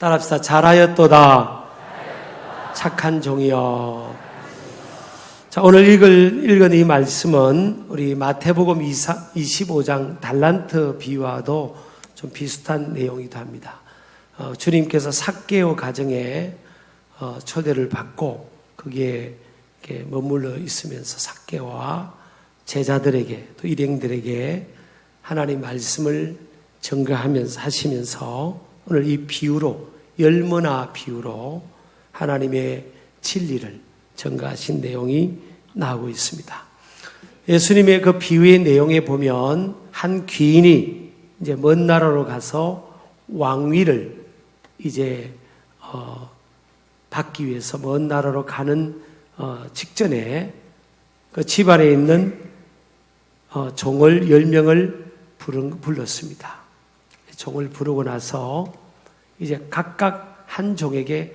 따라합시다. 잘하였도다. 착한 종이여. 자, 오늘 읽은 이 말씀은 우리 마태복음 25장 달란트 비유와도 좀 비슷한 내용이기도 합니다. 주님께서 삭개오 가정에 초대를 받고 거기에 이렇게 머물러 있으면서 삭개오와 제자들에게 또 일행들에게 하나님 말씀을 하시면서 오늘 이 비유로 열문화 비유로 하나님의 진리를 전가하신 내용이 나오고 있습니다. 예수님의 그 비유의 내용에 보면 한 귀인이 이제 먼 나라로 가서 왕위를 이제 받기 위해서 먼 나라로 가는 직전에 그 집안에 있는 종을 10명을 불렀습니다. 종을 부르고 나서 이제 각각 한 종에게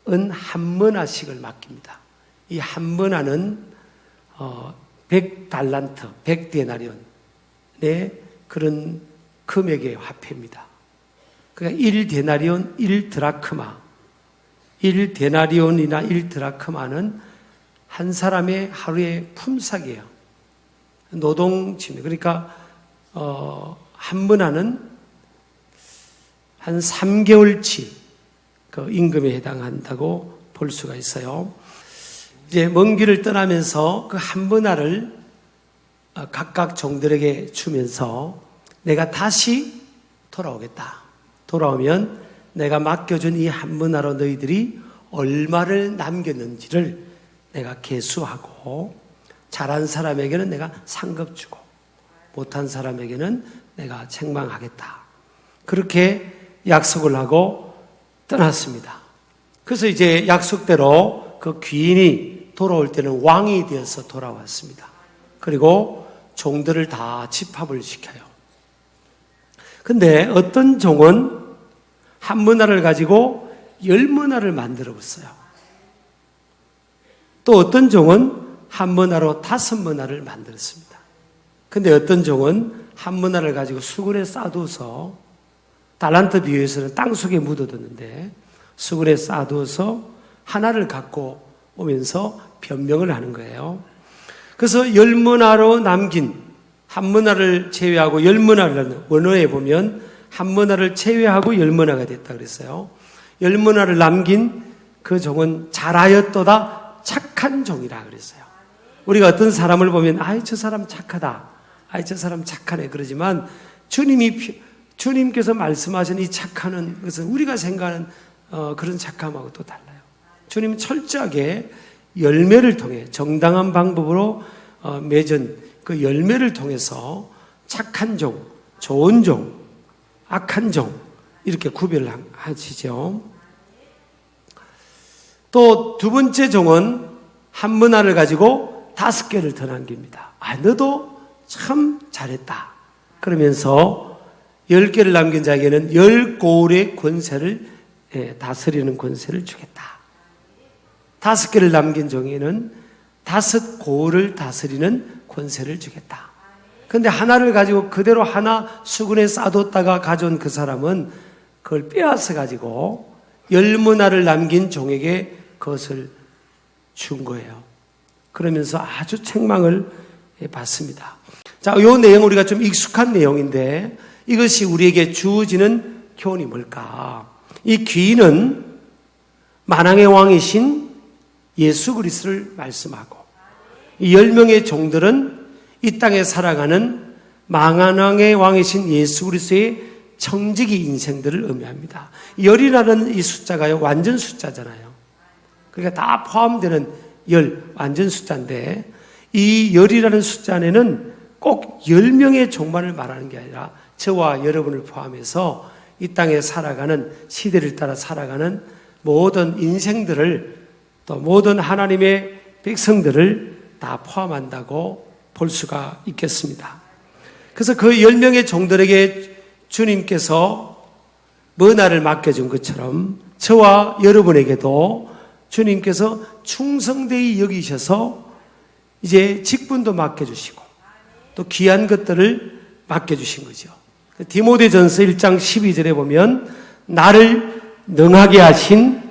은 한 머나씩을 맡깁니다. 이 한 머나는 100달란트, 100데나리온의 그런 금액의 화폐입니다. 그러니까 1데나리온, 1드라크마. 1데나리온이나 1드라크마는 한 사람의 하루의 품삯이에요. 노동치입니다. 그러니까 한 머나는 한 3개월치 그 임금에 해당한다고 볼 수가 있어요. 이제 먼 길을 떠나면서 그 한 머나를 각각 종들에게 주면서 내가 다시 돌아오겠다. 돌아오면 내가 맡겨준 이 한 머나로 너희들이 얼마를 남겼는지를 내가 계수하고 잘한 사람에게는 내가 상급 주고 못한 사람에게는 내가 책망하겠다. 그렇게 약속을 하고 떠났습니다. 그래서 이제 약속대로 그 귀인이 돌아올 때는 왕이 되어서 돌아왔습니다. 그리고 종들을 다 집합을 시켜요. 근데 어떤 종은 한 머나를 가지고 10머나를 만들어 봤어요. 또 어떤 종은 한 머나로 5머나를 만들었습니다. 근데 어떤 종은 한 머나를 가지고 수건에 싸두어서 달란트 비유에서는 땅속에 묻어뒀는데 수건에 싸두어서 하나를 갖고 오면서 변명을 하는 거예요. 그래서 10머나로 남긴 한 머나를 제외하고 10머나를 원어에 보면 한 머나를 제외하고 10머나가 됐다 그랬어요. 10머나를 남긴 그 종은 잘하였도다 착한 종이라 그랬어요. 우리가 어떤 사람을 보면 아이 저 사람 착하다. 아이 저 사람 착하네 그러지만 주님께서 말씀하신 이 착하는 것은 우리가 생각하는 그런 착함하고 또 달라요. 주님은 철저하게 열매를 통해 정당한 방법으로 맺은 그 열매를 통해서 착한 종, 좋은 종, 악한 종 이렇게 구별을 하시죠. 또 두 번째 종은 한 머나를 가지고 5개를 더 남깁니다. 너도 참 잘했다. 그러면서 10개를 남긴 자에게는 10고을의 권세를 다스리는 권세를 주겠다. 5개를 남긴 종에는 5고을을 다스리는 권세를 주겠다. 그런데 하나를 가지고 그대로 하나 수건에 싸뒀다가 가져온 그 사람은 그걸 빼앗아 가지고 10머나를 남긴 종에게 그것을 준 거예요. 그러면서 아주 책망을 받습니다. 자, 이 내용 우리가 좀 익숙한 내용인데 이것이 우리에게 주어지는 교훈이 뭘까? 이 귀인은 만왕의 왕이신 예수 그리스도를 말씀하고 이 10명의 종들은 이 땅에 살아가는 만왕의 왕이신 예수 그리스도의 청지기 인생들을 의미합니다. 열이라는 이 숫자가요 완전 숫자잖아요. 그러니까 다 포함되는 완전 숫자인데 이 열이라는 숫자 안에는 꼭 10명의 종만을 말하는 게 아니라 저와 여러분을 포함해서 이 땅에 살아가는 시대를 따라 살아가는 모든 인생들을 또 모든 하나님의 백성들을 다 포함한다고 볼 수가 있겠습니다. 그래서 그 10명의 종들에게 주님께서 머나를 맡겨준 것처럼 저와 여러분에게도 주님께서 충성되이 여기셔서 이제 직분도 맡겨주시고 또 귀한 것들을 맡겨주신 거죠. 디모데전서 1장 12절에 보면 나를 능하게 하신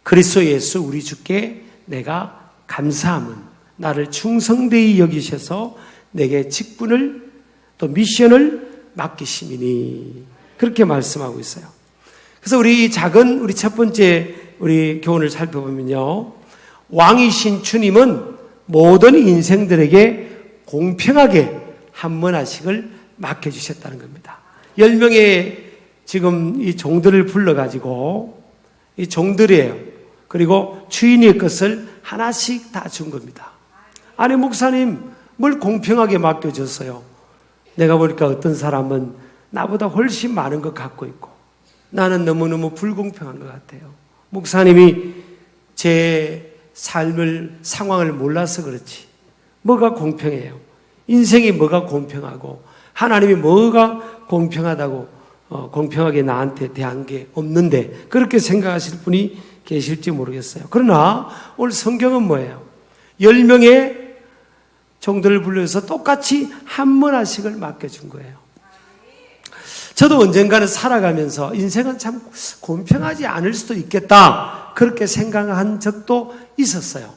그리스도 예수 우리 주께 내가 감사함은 나를 충성되이 여기셔서 내게 직분을 또 미션을 맡기심이니 그렇게 말씀하고 있어요. 그래서 우리 첫 번째 우리 교훈을 살펴보면요. 왕이신 주님은 모든 인생들에게 공평하게 한문화식을 맡겨주셨다는 겁니다. 10명의 지금 이 종들을 불러가지고 이 종들이에요. 그리고 주인의 것을 하나씩 다 준 겁니다. 아니 목사님 뭘 공평하게 맡겨줬어요. 내가 보니까 어떤 사람은 나보다 훨씬 많은 것 갖고 있고 나는 너무너무 불공평한 것 같아요. 목사님이 제 상황을 몰라서 그렇지. 뭐가 공평해요? 인생이 뭐가 공평하고 하나님이 뭐가 공평하다고 공평하게 나한테 대한 게 없는데 그렇게 생각하실 분이 계실지 모르겠어요. 그러나 오늘 성경은 뭐예요? 10명의 종들을 불러서 똑같이 한문화식을 맡겨준 거예요. 저도 언젠가는 살아가면서 인생은 참 공평하지 않을 수도 있겠다 그렇게 생각한 적도 있었어요.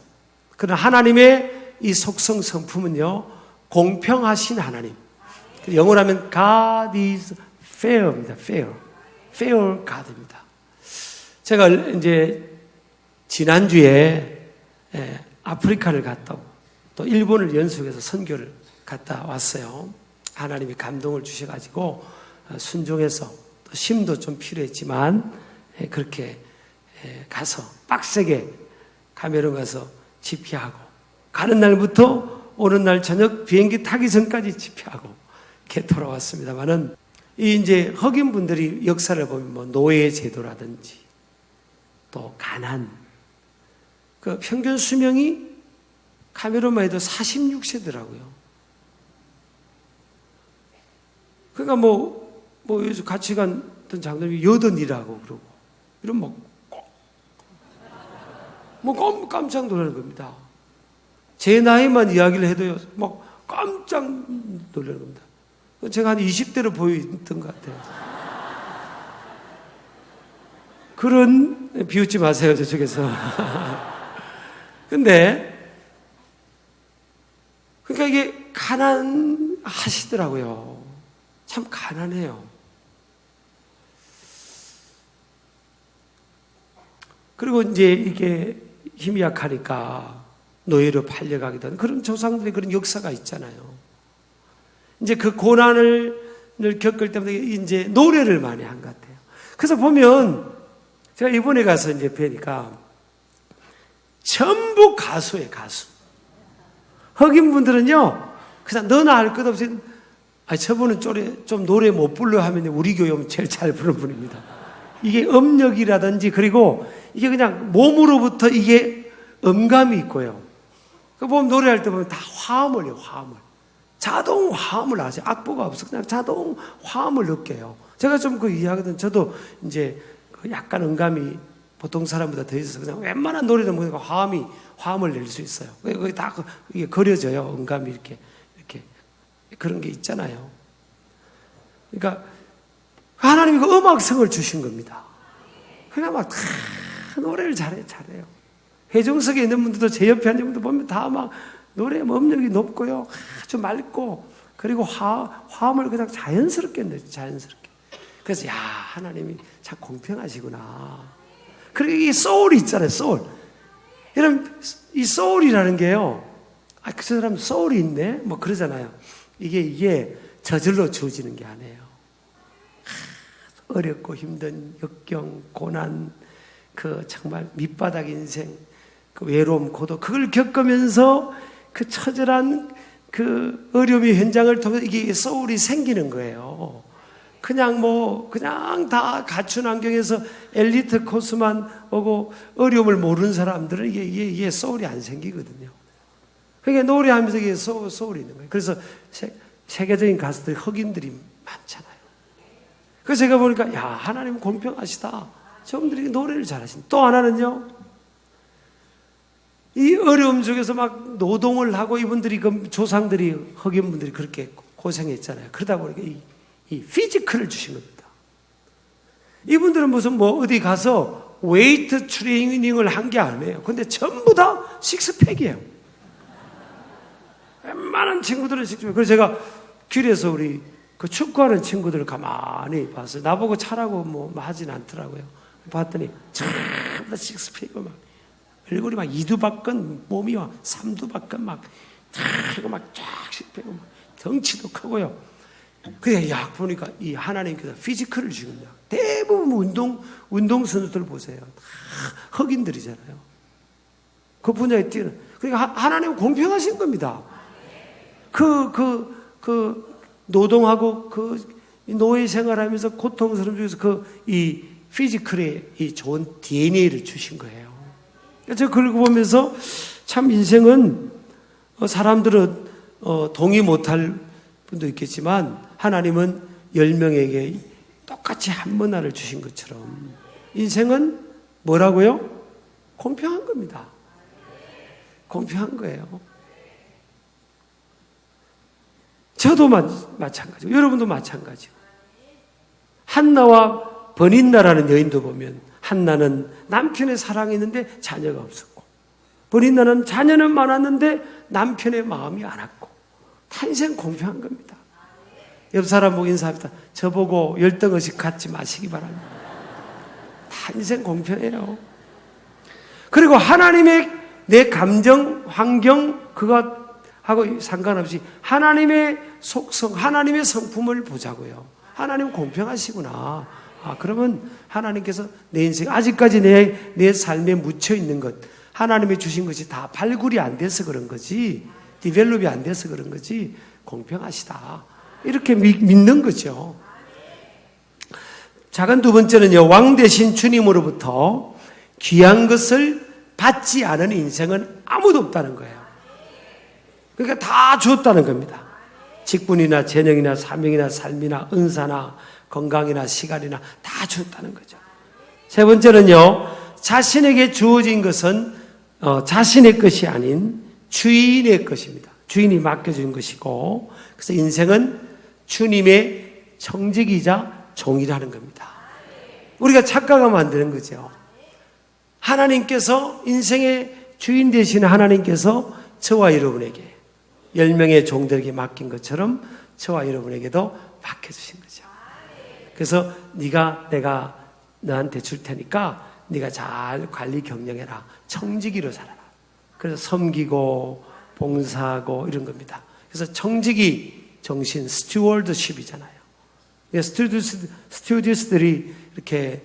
그러나 하나님의 이 속성 성품은요 공평하신 하나님. 영어로 하면 God is fair입니다. fair God입니다. 제가 이제 지난주에 아프리카를 갔다 오고 또 일본을 연속해서 선교를 갔다 왔어요. 하나님이 감동을 주셔가지고 순종해서 또 심도 좀 필요했지만 그렇게 가서 빡세게 카메룬 가서 집회하고 가는 날부터 오는 날 저녁 비행기 타기 전까지 집회하고 이렇게 돌아왔습니다만은 이 이제 흑인 분들이 역사를 보면 뭐 노예 제도라든지 또 가난 그 평균 수명이 카메룬만 해도 46세더라고요. 그러니까 뭐 요즘 같이 갔던 장로님이 여든이라고 그러고 이런 뭐 깜짝 놀라는 겁니다. 제 나이만 이야기를 해도요 막 깜짝 놀라는 겁니다. 제가 한 20대로 보였던 것 같아요. 그런 비웃지 마세요 저쪽에서. 근데 그러니까 이게 가난하시더라고요. 참 가난해요. 그리고 이제 이게 힘이 약하니까 노예로 팔려가기도 하는 그런 조상들의 그런 역사가 있잖아요. 이제 그 고난을 겪을 때마다 이제 노래를 많이 한 것 같아요. 그래서 보면 제가 이번에 가서 이제 뵈니까 전부 가수예요, 가수. 흑인 분들은요, 그냥 너나 할 것 없이, 저분은 좀 노래 못 불러 하면 우리 교회 오면 제일 잘 부르는 분입니다. 이게 음력이라든지 그리고 이게 그냥 몸으로부터 이게 음감이 있고요. 그 보면 노래할 때 보면 다 화음을요, 화음을. 자동 화음을 하세요. 악보가 없어. 그냥 자동 화음을 느껴요. 제가 좀 그 이해하거든. 저도 이제 약간 음감이 보통 사람보다 더 있어서 그냥 웬만한 노래는 보니까 화음을 낼 수 있어요. 거기 다 이게 그려져요. 음감이 이렇게 그런 게 있잖아요. 그러니까 하나님이 그 음악성을 주신 겁니다. 그냥 막 노래를 잘해요. 회중석에 있는 분들도 제 옆에 앉은 분들 보면 다 막 노래 음력이 높고요. 아주 맑고 그리고 화음을 그냥 자연스럽게 내죠. 자연스럽게. 그래서 야 하나님이 참 공평하시구나. 그리고 이 소울이 있잖아요. 소울. 여러분 이 소울이라는 게요. 그 사람 소울이 있네. 뭐 그러잖아요. 이게 저절로 주어지는 게 아니에요. 어렵고 힘든 역경, 고난, 그 정말 밑바닥 인생, 그 외로움, 고독, 그걸 겪으면서 그 처절한 그 어려움의 현장을 통해서 이게 소울이 생기는 거예요. 그냥 다 갖춘 환경에서 엘리트 코스만 오고 어려움을 모르는 사람들은 이게 소울이 안 생기거든요. 그러니까 노래하면서 이게 소울이 있는 거예요. 그래서 세계적인 가수들이 흑인들이 많잖아요. 그래서 제가 보니까 야 하나님은 공평하시다. 저분들이 노래를 잘하신다. 또 하나는요. 이 어려움 속에서 막 노동을 하고 이분들이 그 조상들이 흑인분들이 그렇게 고생했잖아요. 그러다 보니까 이 피지컬을 주신 겁니다. 이분들은 무슨 뭐 어디 가서 웨이트 트레이닝을 한 게 아니에요. 근데 전부 다 식스팩이에요. 웬만한 친구들은 식스팩. 그래서 제가 길에서 우리 그 축구하는 친구들을 가만히 봤어요. 나보고 차라고 뭐 하진 않더라고요. 봤더니 전부 다 식스팩이고 막 얼굴이 막 이두박근, 몸이 막 삼두박근 막 식스팩이고 막 덩치도 크고요. 그래, 야, 보니까 이 하나님께서 피지컬을 주군요. 대부분 운동선수들 보세요. 다 흑인들이잖아요. 그 분야에 뛰는. 그러니까 하나님은 공평하신 겁니다. 노동하고 노예 생활하면서 고통스러움 중에서 이 피지컬에 이 좋은 DNA를 주신 거예요. 제가 그걸 보면서 참 인생은 사람들은 동의 못할 분도 있겠지만 하나님은 10명에게 똑같이 한 문화를 주신 것처럼 인생은 뭐라고요? 공평한 겁니다. 공평한 거예요. 저도 마찬가지고 여러분도 마찬가지고 한나와 버닌나라는 여인도 보면 한나는 남편의 사랑이 있는데 자녀가 없었고 버닌나는 자녀는 많았는데 남편의 마음이 안 왔고 다 인생 공평한 겁니다. 옆 사람 보고 인사합니다. 저보고 열등의식 갖지 마시기 바랍니다. 다 인생 공평해요. 그리고 하나님의 내 감정, 환경 그것하고 상관없이 하나님의 속성, 하나님의 성품을 보자고요. 하나님 공평하시구나. 그러면 하나님께서 내 인생, 아직까지 내 삶에 묻혀있는 것, 하나님이 주신 것이 다 발굴이 안 돼서 그런 거지, 디벨롭이 안 돼서 그런 거지, 공평하시다. 이렇게 믿는 거죠. 작은 두 번째는요, 왕 대신 주님으로부터 귀한 것을 받지 않은 인생은 아무도 없다는 거예요. 그러니까 다 주었다는 겁니다. 직분이나 재능이나 사명이나 삶이나 은사나 건강이나 시간이나 다 주었다는 거죠. 세 번째는요, 자신에게 주어진 것은 자신의 것이 아닌 주인의 것입니다. 주인이 맡겨준 것이고, 그래서 인생은 주님의 청직이자 종이라는 겁니다. 우리가 착각하면 안 되는 거죠. 하나님께서 인생의 주인 되시는 하나님께서 저와 여러분에게 10명의 종들에게 맡긴 것처럼 저와 여러분에게도 맡겨주신 거죠. 그래서 내가 너한테 줄 테니까 네가 잘 관리 경영해라. 청지기로 살아라. 그래서 섬기고 봉사하고 이런 겁니다. 그래서 청지기 정신, 스튜어드십이잖아요. 스튜어디스들이 이렇게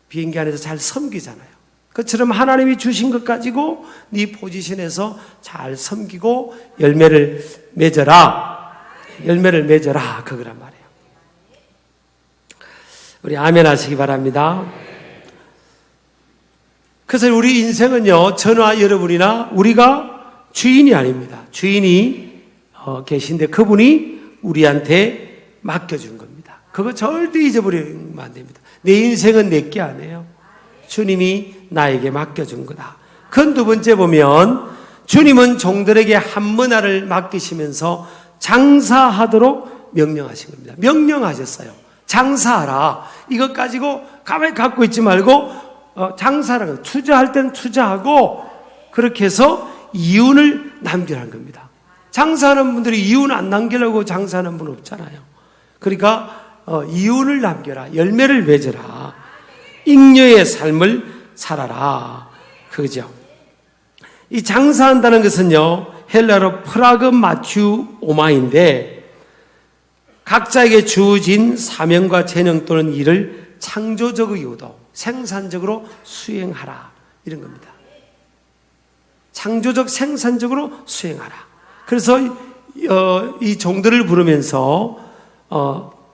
비행기 안에서 잘 섬기잖아요. 그처럼 하나님이 주신 것 가지고 네 포지션에서 잘 섬기고 열매를 맺어라. 그거란 말이에요. 우리 아멘 하시기 바랍니다. 그래서 우리 인생은요, 저나 여러분이나 우리가 주인이 아닙니다. 주인이 계신데 그분이 우리한테 맡겨준 겁니다. 그거 절대 잊어버리면 안 됩니다. 내 인생은 내게 아니에요. 주님이 나에게 맡겨준 거다. 그건 두 번째 보면 주님은 종들에게 한 문화를 맡기시면서 장사하도록 명령하신 겁니다. 명령하셨어요. 장사하라. 이것 가지고 가만히 갖고 있지 말고 장사라고, 투자할 때는 투자하고 그렇게 해서 이윤을 남기라는 겁니다. 장사하는 분들이 이윤 안 남기려고 장사하는 분 없잖아요. 그러니까 이윤을 남겨라. 열매를 맺어라. 잉여의 삶을 살아라. 그죠? 이 장사한다는 것은요, 헬라로 프라그마튜오마인데 각자에게 주어진 사명과 재능 또는 일을 창조적이고도 생산적으로 수행하라. 이런 겁니다. 창조적 생산적으로 수행하라. 그래서 이 종들을 부르면서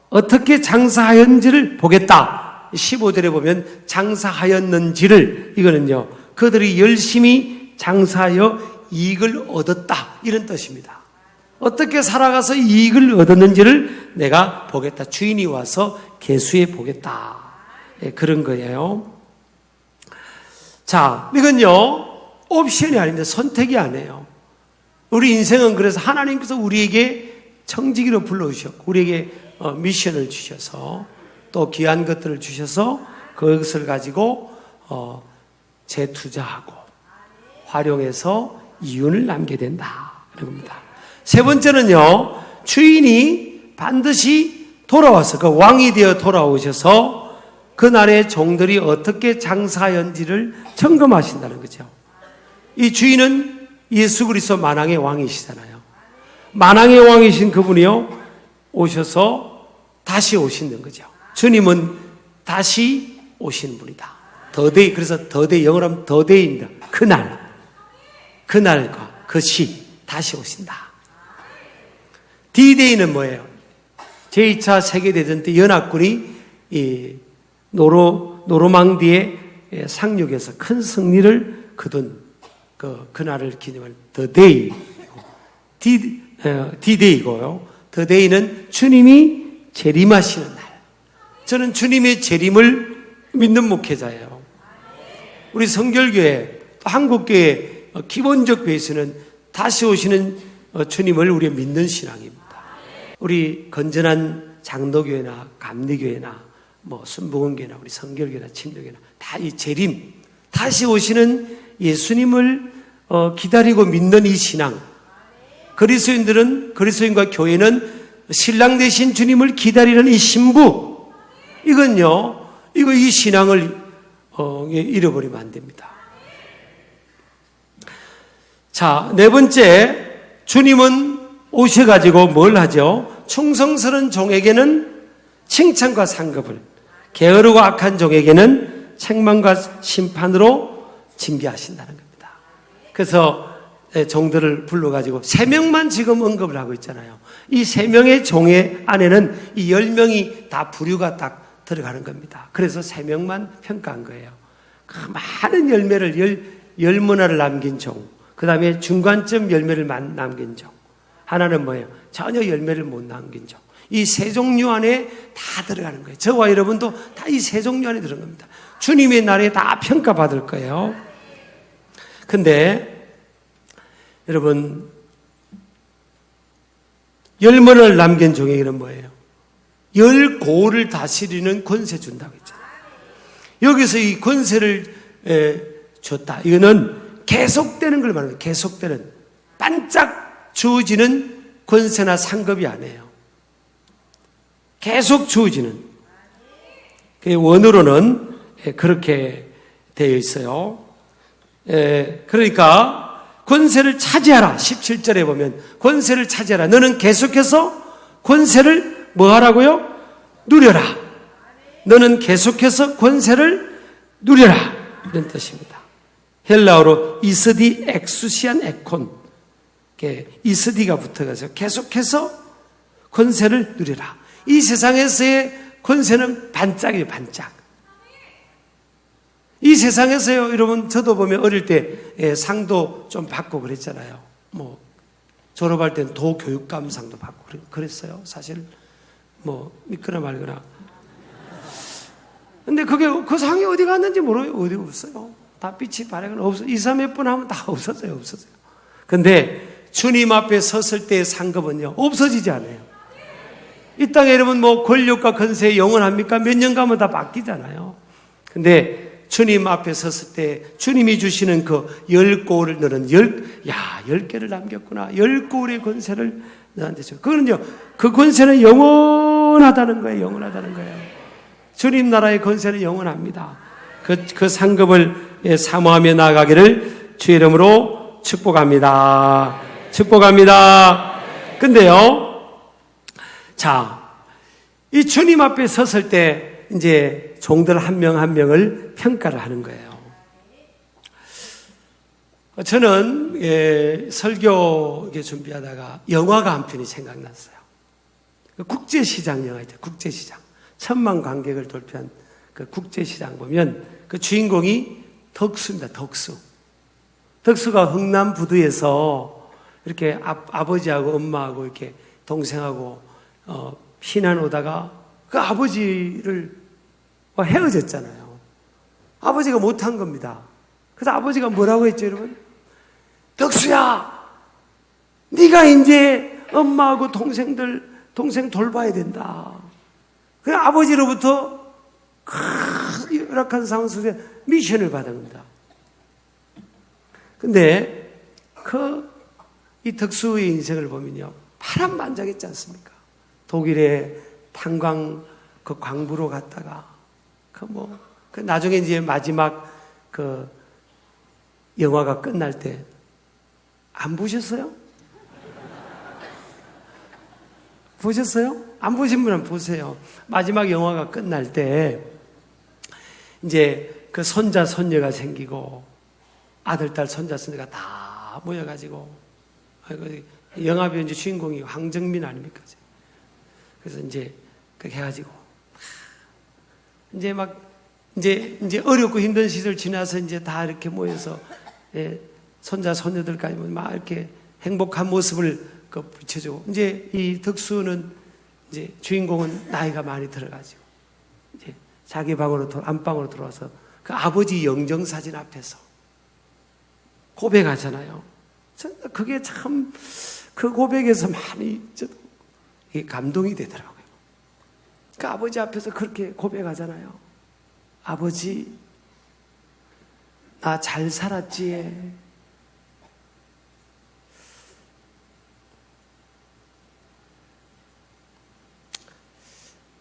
어떻게 장사하였는지를 보겠다. 15절에 보면 장사하였는지를, 이거는요, 그들이 열심히 장사하여 이익을 얻었다. 이런 뜻입니다. 어떻게 살아가서 이익을 얻었는지를 내가 보겠다. 주인이 와서 계수해 보겠다. 그런 거예요. 자, 이건요, 옵션이 아닌데 선택이 아니에요. 우리 인생은 그래서 하나님께서 우리에게 청지기로 불러주셨고, 우리에게 미션을 주셔서 또 귀한 것들을 주셔서 그것을 가지고 재투자하고 활용해서 이윤을 남게 된다. 그런 겁니다. 세 번째는요, 주인이 반드시 돌아와서 그 왕이 되어 돌아오셔서 그날의 종들이 어떻게 장사하였는지를 점검하신다는 거죠. 이 주인은 예수 그리스도 만왕의 왕이시잖아요. 만왕의 왕이신 그분이요, 오셔서 다시 오시는 거죠. 주님은 다시 오시는 분이다. 더데이, 그래서 더데이, 영어로 하면 더데이입니다. 그날과 그 시, 다시 오신다. D-Day는 뭐예요? 제2차 세계대전 때 연합군이 이 노르망디의 상륙에서 큰 승리를 거둔 그날을 기념할 D-Day, D-Day고요. D-Day는 주님이 재림하시는 날. 저는 주님의 재림을 믿는 목회자예요. 우리 성결교회, 한국교회 기본적 베이스는 다시 오시는 주님을 우리가 믿는 신앙입니다. 우리 건전한 장로교회나 감리교회나 순복음교회나 우리 성결교회나 침례교회나 다 이 재림, 다시 오시는 예수님을 기다리고 믿는 이 신앙. 그리스도인과 교회는 신랑 되신 주님을 기다리는 이 신부. 이건요, 이 신앙을 잃어버리면 안 됩니다. 자, 네 번째, 주님은 오셔가지고 뭘 하죠? 충성스러운 종에게는 칭찬과 상급을, 게으르고 악한 종에게는 책망과 심판으로 징계하신다는 겁니다. 그래서 종들을 불러가지고 3명만 지금 언급을 하고 있잖아요. 이 3명의 종의 안에는 이 10명이 다 부류가 딱 들어가는 겁니다. 그래서 3명만 평가한 거예요. 그 많은 열매를, 열문화를 남긴 종, 그 다음에 중간점 열매를 남긴 종, 하나는 뭐예요? 전혀 열매를 못 남긴 종. 이 세 종류 안에 다 들어가는 거예요. 저와 여러분도 다 이 세 종류 안에 들어간 겁니다. 주님의 날에 다 평가받을 거예요. 근데 여러분, 열문을 남긴 종에게는 뭐예요? 10고를 다스리는 권세 준다고 했잖아요. 여기서 이 권세를 줬다. 이거는 계속되는 걸 말합니다. 계속되는, 반짝 주어지는 권세나 상급이 아니에요. 계속 주어지는. 원어로는 그렇게 되어 있어요. 그러니까 권세를 차지하라. 17절에 보면 권세를 차지하라. 너는 계속해서 권세를 뭐 하라고요? 누려라. 너는 계속해서 권세를 누려라. 이런 뜻입니다. 헬라어로 이스디 엑수시안 에콘. 이스디가 붙어가지고 계속해서 권세를 누려라. 이 세상에서의 권세는 반짝이에요, 반짝. 이 세상에서요, 여러분, 저도 보면 어릴 때 상도 좀 받고 그랬잖아요. 졸업할 땐 도교육감상도 받고 그랬어요. 사실, 믿거나 말거나. 근데 그 상이 어디 갔는지 모르요. 어디 없어요. 다 빛이 발해가 없어요. 2, 3회 분 하면 다 없어져요. 근데 주님 앞에 섰을 때의 상급은요, 없어지지 않아요. 이 땅에 여러분 권력과 권세 영원합니까? 몇 년 가면 다 바뀌잖아요. 근데 주님 앞에 섰을 때 주님이 주시는 그 10고를 너는 10개를 남겼구나. 10고의 권세를 너한테 줘. 그거는요, 그 권세는 영원하다는 거예요. 영원하다는 거예요. 주님 나라의 권세는 영원합니다. 그 상급을 사모하며 나아가기를 주의 이름으로 축복합니다. 축복합니다. 근데요, 자, 이 주님 앞에 섰을 때 이제 종들 한 명 한 명을 평가를 하는 거예요. 저는 설교 준비하다가 영화가 한 편이 생각났어요. 국제시장 영화 있죠. 국제시장. 1000만 관객을 돌파한 그 국제시장 보면 그 주인공이 덕수입니다. 덕수가 흥남 부두에서 이렇게 아버지하고 엄마하고 이렇게 동생하고 피난 오다가 그 아버지를 헤어졌잖아요. 아버지가 못한 겁니다. 그래서 아버지가 뭐라고 했죠, 여러분? 덕수야, 네가 이제 엄마하고 동생 돌봐야 된다. 그 아버지로부터 열악한 상황 속에 미션을 받은 겁니다. 근데 이 덕수의 인생을 보면요, 파란만장했지 않습니까? 독일의 탄광 그 광부로 갔다가 나중에 이제 마지막 그 영화가 끝날 때 안 보셨어요? 보셨어요? 안 보신 분은 보세요. 마지막 영화가 끝날 때 이제 그 손자 손녀가 생기고 아들 딸 손자 손녀가 다 모여가지고 영화 배우 주인공이 황정민 아닙니까? 그래서 이제 그렇게 해가지고 이제 어렵고 힘든 시절 지나서 이제 다 이렇게 모여서 손자 손녀들까지 막 이렇게 행복한 모습을 비춰주고 이제 이 덕수는 이제 주인공은 나이가 많이 들어가지고 이제 자기 방으로 안방으로 들어와서 그 아버지 영정 사진 앞에서 고백하잖아요. 그게 참 그 고백에서 많이 감동이 되더라고요. 그 아버지 앞에서 그렇게 고백하잖아요. 아버지, 나 잘 살았지.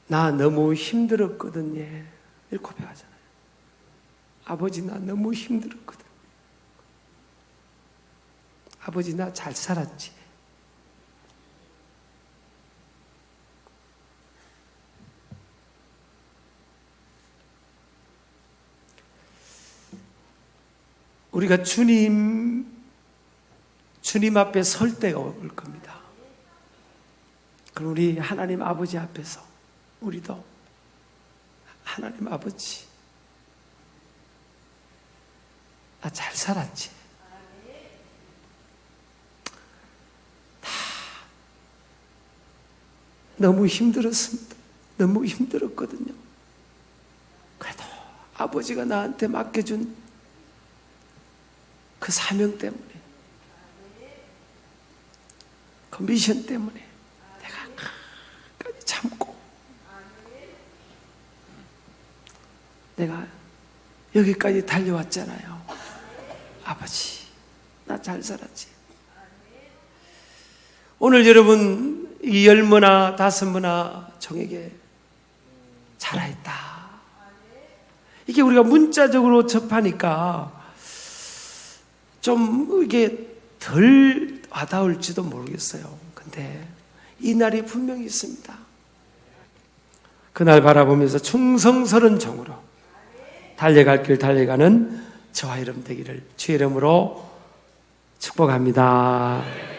나 너무 힘들었거든. 이렇게 고백하잖아요. 아버지, 나 너무 힘들었거든. 아버지, 나 잘 살았지. 우리가 주님 앞에 설 때가 올 겁니다. 그럼 우리 하나님 아버지 앞에서 우리도 하나님 아버지, 나 잘 살았지. 다 너무 힘들었습니다. 너무 힘들었거든요. 그래도 아버지가 나한테 맡겨준 그 사명 때문에, 그 미션 때문에 내가 끝까지 참고 내가 여기까지 달려왔잖아요. 아버지, 나 잘 살았지. 오늘 여러분 이 10문화 5문화 종에게 잘했다. 이게 우리가 문자적으로 접하니까 좀 이게 덜 와닿을지도 모르겠어요. 근데 이 날이 분명히 있습니다. 그날 바라보면서 충성스러운 종으로 달려갈 길 달려가는 저와 여러분 되기를 주의 이름으로 축복합니다.